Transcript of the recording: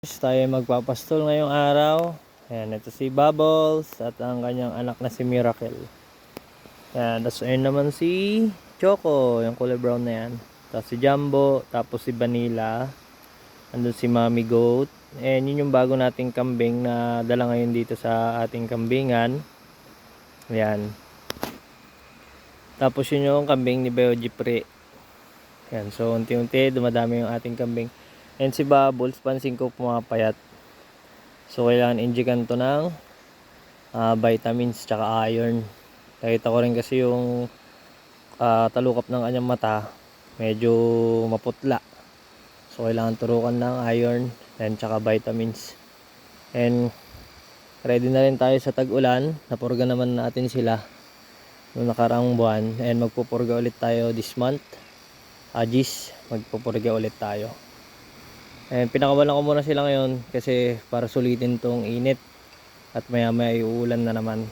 Tayo magpapastol ngayong araw. Ayan, ito si Bubbles at ang kanyang anak na si Miracle. Ayan, tapos ayun naman si Choco, yung color brown na yan. Tapos si Jumbo, tapos si Vanilla. Andun si Mommy Goat. Ayan, yun yung bago nating kambing na dala ngayon dito sa ating kambingan. Ayan. Tapos yun yung kambing ni Beo Jipre. Ayan, so unti-unti dumadami yung ating kambing. And si Bubbles, pansin ko pumapayat. So kailangan injekan to ng vitamins tsaka iron. Nakita ko rin kasi yung talukap ng kanyang mata, medyo maputla. So kailangan turukan ng iron and tsaka vitamins. And ready na rin tayo sa tag-ulan. Napurga naman natin sila noong nakaraang buwan. And magpupurga ulit tayo this month. Magpupurga ulit tayo. And pinakawalan ko muna sila ngayon kasi para sulitin tong init at maya maya uulan na naman.